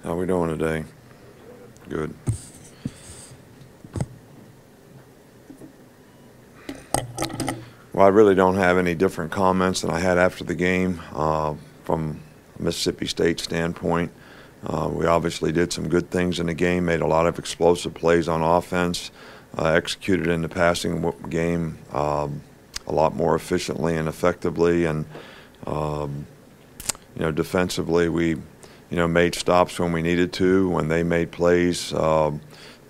How we doing today? Good. Well, I really don't have any different comments than I had after the game from a Mississippi State standpoint. We obviously did some good things in the game, made a lot of explosive plays on offense, executed in the passing game a lot more efficiently and effectively, and defensively we made stops when we needed to. When they made plays,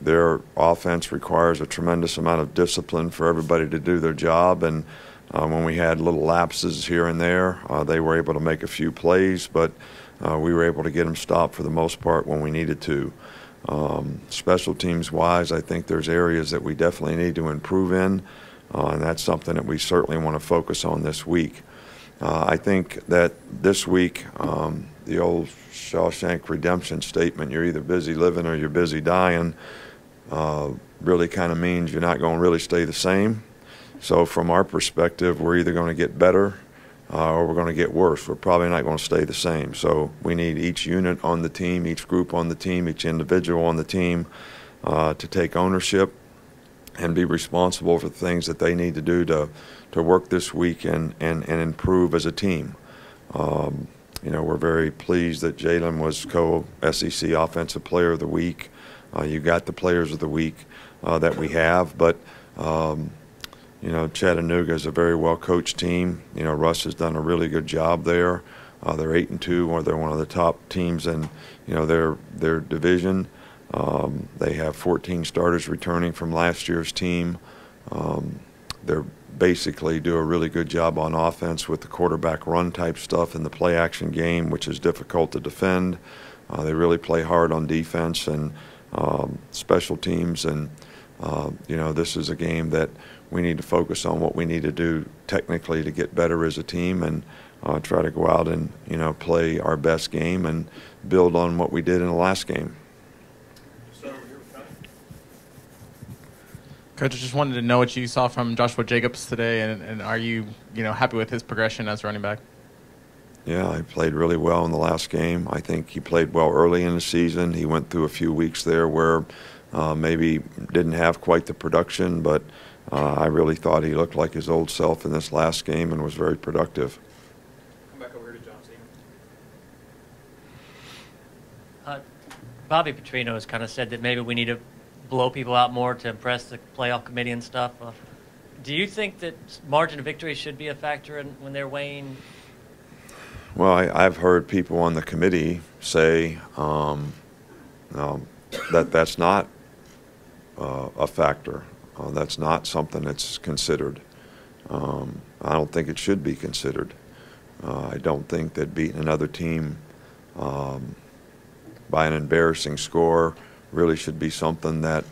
their offense requires a tremendous amount of discipline for everybody to do their job, and when we had little lapses here and there, they were able to make a few plays, but we were able to get them stopped for the most part when we needed to. Special teams wise, I think there's areas that we definitely need to improve in, and that's something that we certainly want to focus on this week. I think that this week, the old Shawshank Redemption statement, you're either busy living or you're busy dying, really kind of means you're not going to really stay the same. So from our perspective, we're either going to get better or we're going to get worse. We're probably not going to stay the same. So we need each unit on the team, each group on the team, each individual on the team to take ownership and be responsible for the things that they need to do to work this week and improve as a team. We're very pleased that Jalen was co-SEC Offensive Player of the Week. You got the Players of the Week that we have, but Chattanooga is a very well-coached team. Russ has done a really good job there. They're 8-2, or they're one of the top teams in their division. They have 14 starters returning from last year's team. They're basically do a really good job on offense with the quarterback run type stuff in the play action game, which is difficult to defend. They really play hard on defense and special teams, and this is a game that we need to focus on what we need to do technically to get better as a team, and try to go out and play our best game and build on what we did in the last game. Coach, I just wanted to know what you saw from Joshua Jacobs today, and are you happy with his progression as running back? Yeah, he played really well in the last game. I think he played well early in the season. He went through a few weeks there where maybe didn't have quite the production, but I really thought he looked like his old self in this last game and was very productive. Come back over here to John Cena. Bobby Petrino has kind of said that maybe we need to blow people out more to impress the playoff committee and stuff. Do you think that margin of victory should be a factor when they're weighing? Well, I've heard people on the committee say that's not a factor. That's not something that's considered. I don't think it should be considered. I don't think that beating another team by an embarrassing score really should be something that,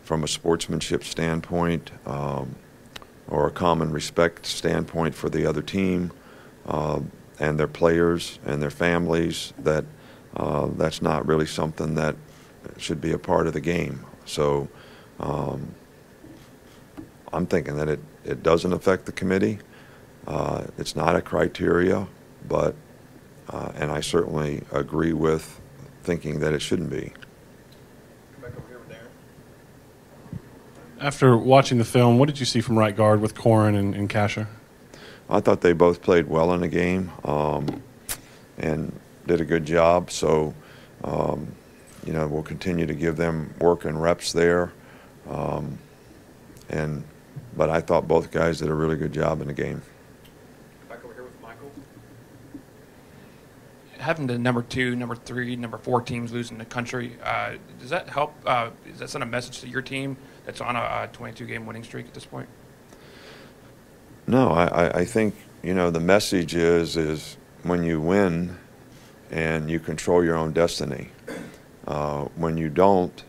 from a sportsmanship standpoint or a common respect standpoint for the other team and their players and their families, that's not really something that should be a part of the game. So I'm thinking that it doesn't affect the committee. It's not a criteria, but and I certainly agree with thinking that it shouldn't be. After watching the film, what did you see from right guard with Corin and Kasher? I thought they both played well in the game and did a good job. So, we'll continue to give them work and reps there. But I thought both guys did a really good job in the game. Back over here with Michael. Having the number 2, number 3, number 4 teams losing the country, does that help? Does that send a message to your team that's on a 22-game winning streak at this point? No, I think the message is when you win and you control your own destiny. When you don't,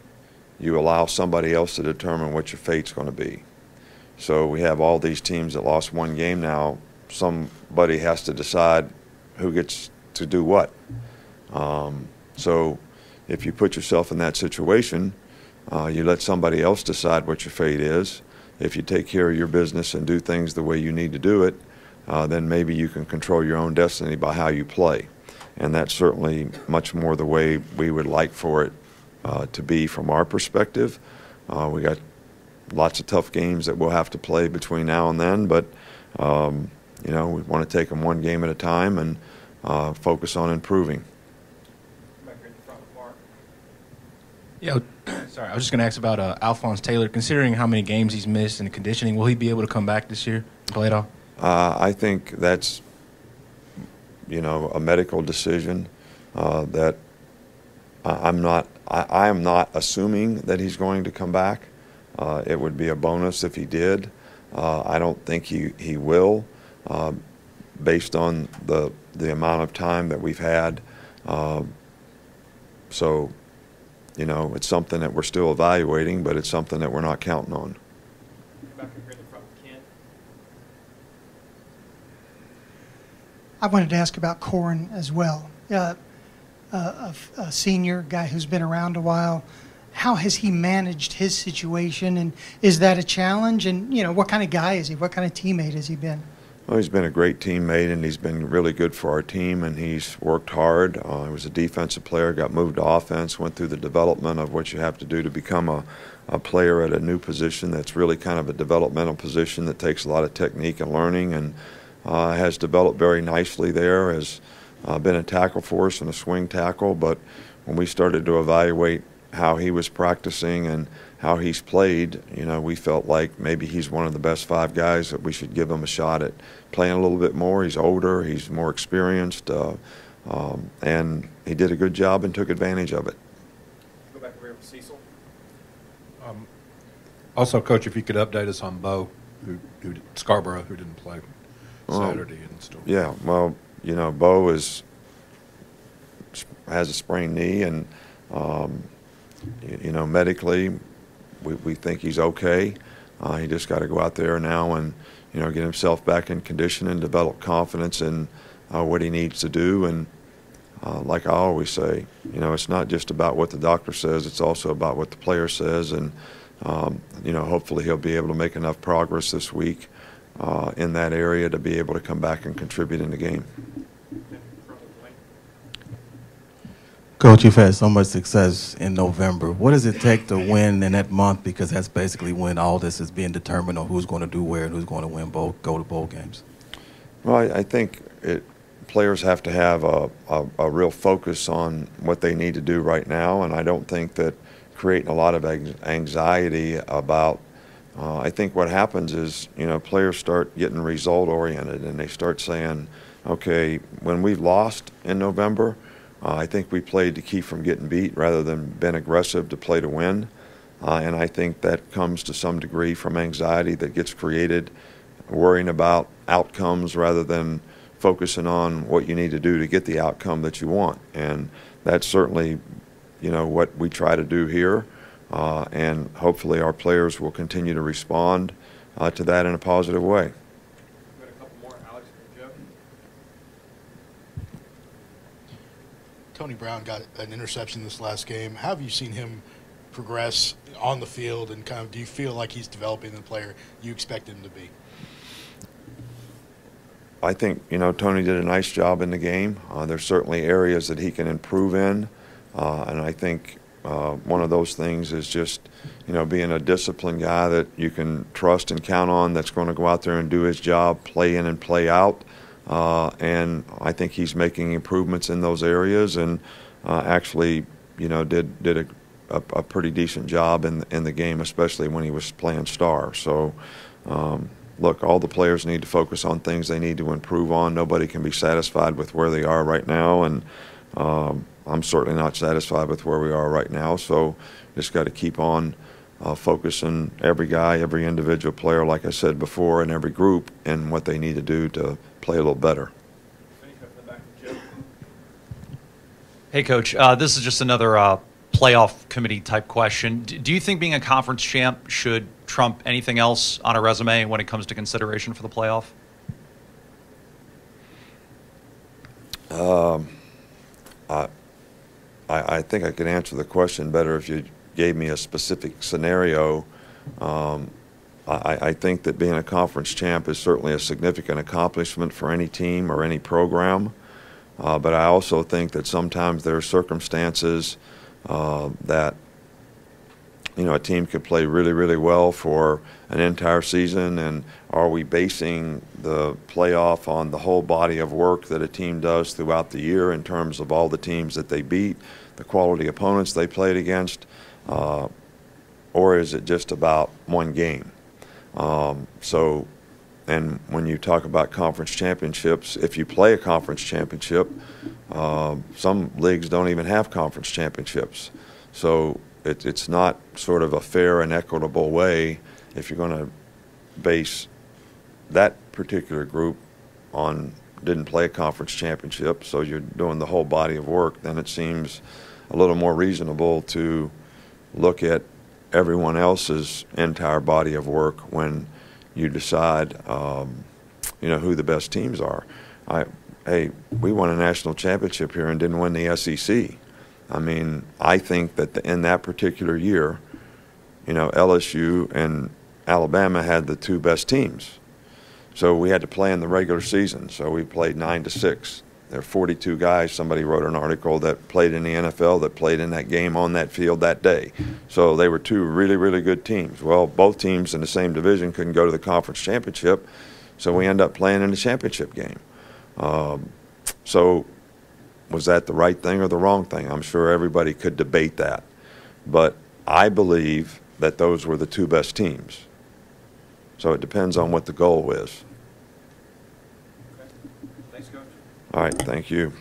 you allow somebody else to determine what your fate's going to be. So we have all these teams that lost one game now. Somebody has to decide who gets to do what. So if you put yourself in that situation, you let somebody else decide what your fate is. If you take care of your business and do things the way you need to do it, then maybe you can control your own destiny by how you play. and that's certainly much more the way we would like for it to be from our perspective. We got lots of tough games that we'll have to play between now and then, but you know, we want to take them one game at a time and focus on improving. Back here in the front with Mark. Yeah, sorry, I was just going to ask about Alphonse Taylor. Considering how many games he's missed and the conditioning, will he be able to come back this year and play it all? I think that's, you know, a medical decision that I am not assuming that he's going to come back. It would be a bonus if he did. I don't think he will, based on the amount of time that we've had. So, you know, it's something that we're still evaluating, but it's something that we're not counting on. Come back over here in the front with Ken. I wanted to ask about Corin as well. A senior guy who's been around a while. How has he managed his situation, and is that a challenge? And, you know, what kind of guy is he? What kind of teammate has he been? Well, he's been a great teammate, and he's been really good for our team, and he's worked hard. He was a defensive player, got moved to offense, went through the development of what you have to do to become a player at a new position that's really kind of a developmental position that takes a lot of technique and learning, and has developed very nicely there, has been a tackle for us and a swing tackle. But when we started to evaluate how he was practicing and how he's played, you know, we felt like maybe he's one of the best 5 guys that we should give him a shot at playing a little bit more. He's older, he's more experienced, and he did a good job and took advantage of it. Go back over here with Cecil. Also, Coach, if you could update us on Bo, Scarborough, who didn't play Saturday and still. Yeah, well, you know, Bo has a sprained knee, and you know, medically, we think he's okay. He just got to go out there now and, you know, get himself back in condition and develop confidence in what he needs to do. And like I always say, you know, it's not just about what the doctor says, it's also about what the player says. And, you know, hopefully he'll be able to make enough progress this week in that area to be able to come back and contribute in the game. Coach, you've had so much success in November. What does it take to win in that month? Because that's basically when all this is being determined on who's going to do where and who's going to win bowl, go to bowl games. Well, I think players have to have a real focus on what they need to do right now, and I don't think that creating a lot of anxiety about I think what happens is, you know, players start getting result-oriented, and they start saying, okay, when we've lost in November, I think we played to keep from getting beat rather than been aggressive to play to win. And I think that comes to some degree from anxiety that gets created, worrying about outcomes rather than focusing on what you need to do to get the outcome that you want. And that's certainly, you know, what we try to do here. And hopefully our players will continue to respond to that in a positive way. We've got a couple more. Alex and Joe. Tony Brown got an interception this last game. How have you seen him progress on the field, and kind of do you feel like he's developing the player you expect him to be? I think, you know, Tony did a nice job in the game. There's certainly areas that he can improve in, and I think one of those things is just, you know, being a disciplined guy that you can trust and count on, that's going to go out there and do his job, play in and play out. And I think he's making improvements in those areas, and actually, you know, did a pretty decent job in the game, especially when he was playing star. So, look, all the players need to focus on things they need to improve on. Nobody can be satisfied with where they are right now, and I'm certainly not satisfied with where we are right now. So, just got to keep on focusing every guy, every individual player, like I said before, and every group, and what they need to do to play a little better. Finish up in the back with Joe. Hey, Coach. This is just another playoff committee type question. Do you think being a conference champ should trump anything else on a resume when it comes to consideration for the playoff? I think I could answer the question better if you gave me a specific scenario. I think that being a conference champ is certainly a significant accomplishment for any team or any program. But I also think that sometimes there are circumstances that a team could play really, really well for an entire season, and are we basing the playoff on the whole body of work that a team does throughout the year in terms of all the teams that they beat, the quality opponents they played against, or is it just about one game? And when you talk about conference championships, if you play a conference championship, some leagues don't even have conference championships. So it's not sort of a fair and equitable way if you're going to base that particular group on didn't play a conference championship, so you're doing the whole body of work, then it seems a little more reasonable to look at everyone else's entire body of work when you decide, who the best teams are. Hey, we won a national championship here and didn't win the SEC. I mean, I think that in that particular year, LSU and Alabama had the two best teams. So we had to play in the regular season. So we played 9-6. There are 42 guys, somebody wrote an article, that played in the NFL that played in that game on that field that day. So they were two really, really good teams. Well, both teams in the same division couldn't go to the conference championship, so we ended up playing in the championship game. So was that the right thing or the wrong thing? I'm sure everybody could debate that. But I believe that those were the two best teams. So it depends on what the goal is. Okay. Thanks, Coach. All right, thank you.